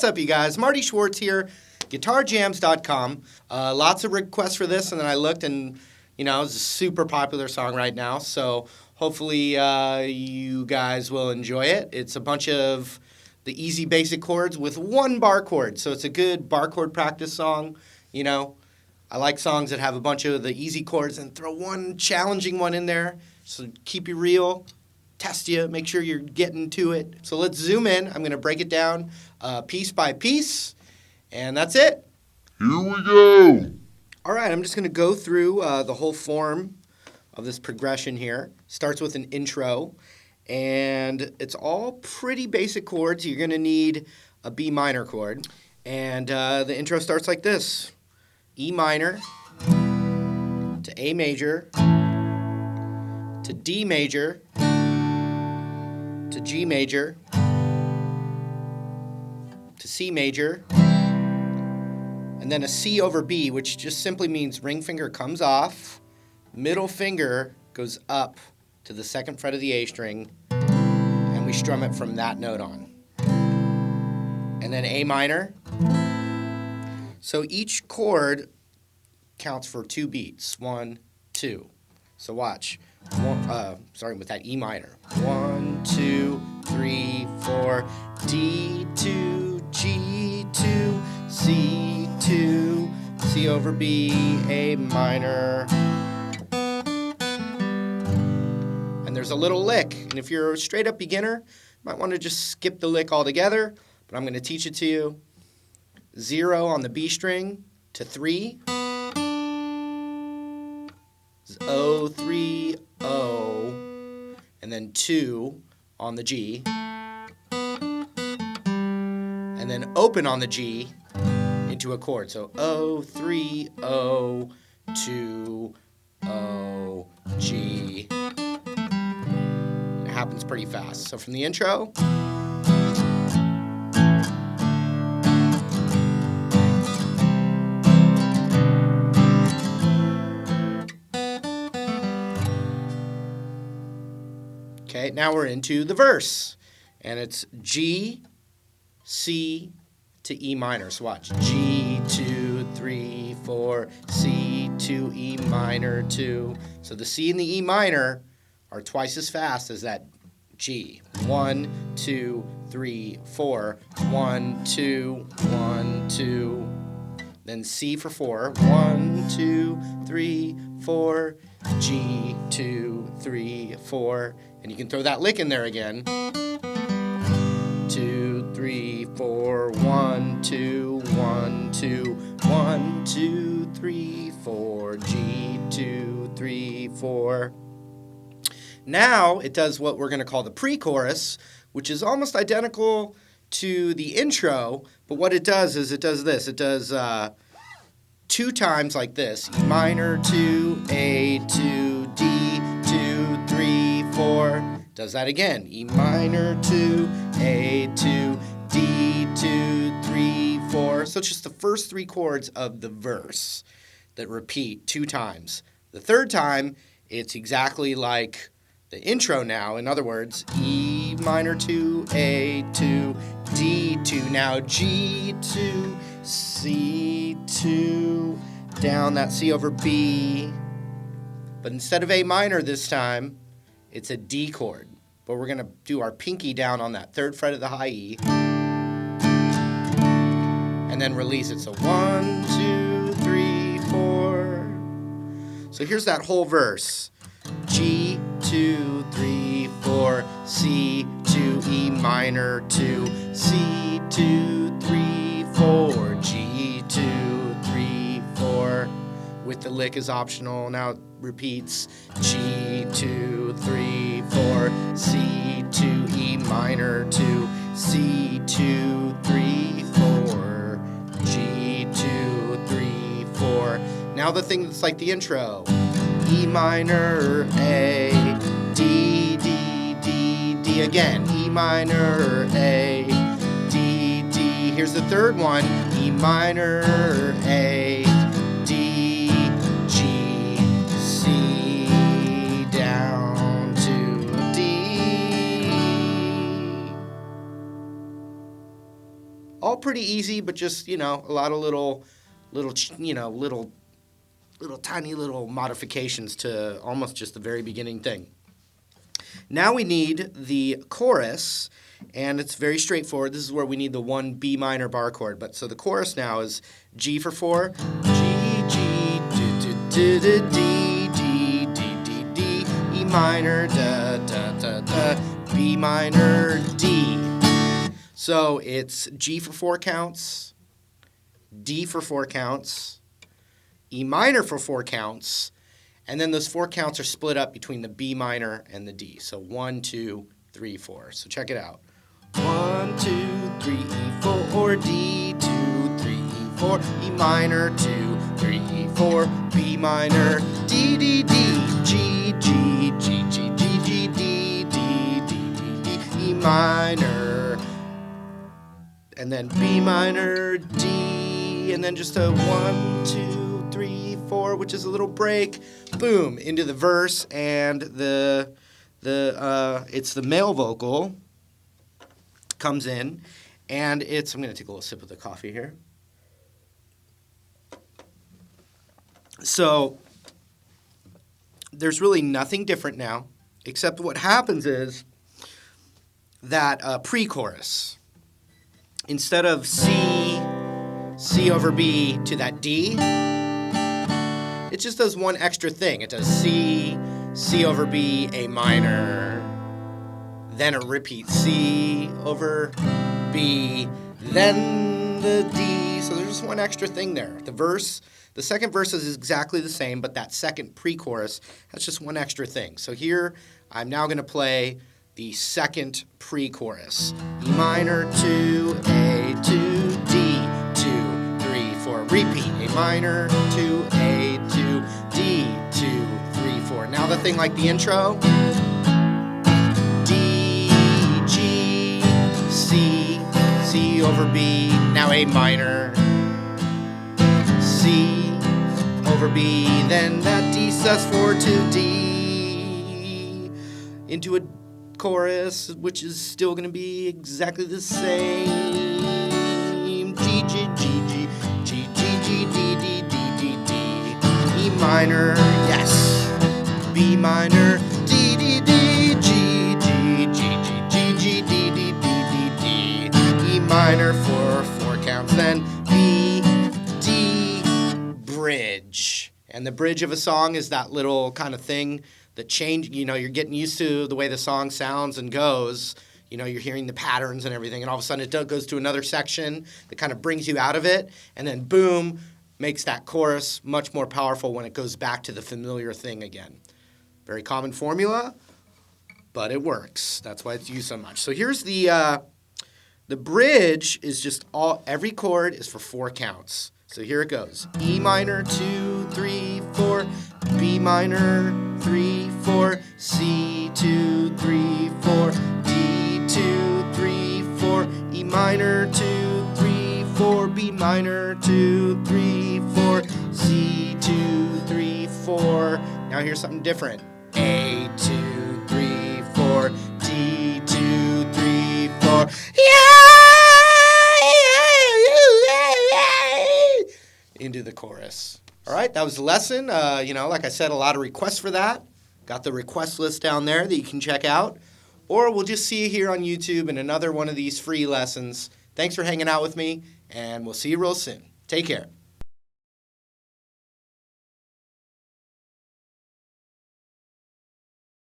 up, you guys? Marty Schwartz here, GuitarJams.com. Lots of requests for this, and then I looked, and it's a super popular song right now. So hopefully you guys will enjoy it. It's a bunch of the easy basic chords with one bar chord, so it's a good bar chord practice song. I like songs that have a bunch of the easy chords and throw one challenging one in there. So keep you real, test you, make sure you're getting to it. So let's zoom in. I'm going to break it down piece by piece, and that's it. Here we go. All right, I'm just going to go through the whole form of this progression here. Starts with an intro, and it's all pretty basic chords. You're going to need a B minor chord, and the intro starts like this. E minor to A major to D major to G major to C major, and then a C over B, which just simply means ring finger comes off, middle finger goes up to the second fret of the A string, and we strum it from that note on. And then A minor. So each chord counts for 2 beats. 1, 2. So watch. Starting with that E minor. 1, 2, 3, 4. D2, G2, C2, C over B, A minor. And there's a little lick. And if you're a straight up beginner, you might want to just skip the lick altogether. But I'm going to teach it to you. 0 on the B string to 3. 0, 3, 0. And then 2 on the G. And then open on the G into a chord. So 0, 3, 0, 2, 0, G. It happens pretty fast. So from the intro. Okay, now we're into the verse, and it's G, C to E minor. So watch, G, 2, 3, 4, C, 2, E minor, 2. So the C and the E minor are twice as fast as that G. 1, 2, 3, 4. 1, 2, 1, 2. Then C for 4. 1, 2, 3, 4. G, 2, 3, 4. And you can throw that lick in there again. 2, 3, 4. 1, 2, 1, 2. 1, 2, 3, 4. G, 2, 3, 4. Now it does what we're going to call the pre-chorus, which is almost identical to the intro, but what it does is it does this. It does 2 times like this. E minor, 2, A, 2, D, 2, 3, 4. Does that again. E minor, 2, A, 2, D, 2, 3, 4. So it's just the first 3 chords of the verse that repeat 2 times. The third time, it's exactly like the intro now. In other words, E minor 2, A 2, D 2. Now G 2, C 2, down that C over B. But instead of A minor this time, it's a D chord. But we're going to do our pinky down on that 3rd fret of the high E. And then release it. So 1, 2, 3, 4. So here's that whole verse. G, 2, 3, 4, C, 2, E minor, 2, C, 2, 3, 4, G, 2, 3, 4. With the lick is optional. Now it repeats. G, 2, 3, 4, C, 2, E minor, 2, C, 2, 3, 4, G, 2, 3, 4. Now the thing that's like the intro. E minor, A, D, D, D, D again. E minor, A, D, D. Here's the third one. E minor, A, D, G, C, down to D. All all pretty easy, but just, a lot of little tiny little modifications to almost just the very beginning thing. Now we need the chorus, and it's very straightforward. This is where we need the one B minor bar chord. But so the chorus now is G for 4, G, G, D, D, D, D, D, D, D, E minor, da, da, da, da, B minor, D. So it's G for 4 counts, D for 4 counts, E minor for 4 counts, and then those 4 counts are split up between the B minor and the D. So 1, 2, 3, 4. So check it out. 1, 2, 3, 4, D, 2, 3, 4, E minor, 2, 3, 4, B minor, D, D, D, G, G, G, G, G, G, D, D, D, D, D, E minor, and then B minor, D, and then just a 1, 2, 3, 4, which is a little break, boom, into the verse, and it's the male vocal comes in, and I'm going to take a little sip of the coffee here. So there's really nothing different now, except what happens is that pre-chorus, instead of C over B to that D, it just does one extra thing. It does C over B, A minor, then a repeat C over B, then the D. So there's just one extra thing there. The second verse is exactly the same, but that second pre-chorus has just one extra thing. So here, I'm now going to play the second pre-chorus. E minor, 2, A, 2, D, 2, 3, 4. Repeat. A minor, 2, A, 2, D, 2, 3, 4. Now the thing like the intro. D, G, C, C over B. Now A minor, C over B. Then that D sus4 to D. Into a chorus, which is still going to be exactly the same. G, G, G, G, G, G, G, D, D, D, D, D. E minor, yes. B minor, D, D, D, G, G, G, G, G, G, D, D, D, D, D. E minor for 4 counts, then B, D, bridge. And the bridge of a song is that little kind of thing that change, you're getting used to the way the song sounds and goes. You're hearing the patterns and everything, and all of a sudden it goes to another section that kind of brings you out of it, and then boom, makes that chorus much more powerful when it goes back to the familiar thing again. Very common formula, but it works. That's why it's used so much. So here's the bridge is just every chord is for 4 counts. So here it goes. E minor, 2, 3, 4, B minor, 3, 4, C, 2, 3, 4, D, 2, 3, 4, E minor, 2, 3, 4, B minor, 2, 3, 4, C, 2, 3, 4. Now here's something different. A, 2, 3, 4, D, 2, 3, 4. Into the chorus. All right, that was the lesson. Like I said, a lot of requests for that. Got the request list down there that you can check out. Or we'll just see you here on YouTube in another one of these free lessons. Thanks for hanging out with me, and we'll see you real soon. Take care.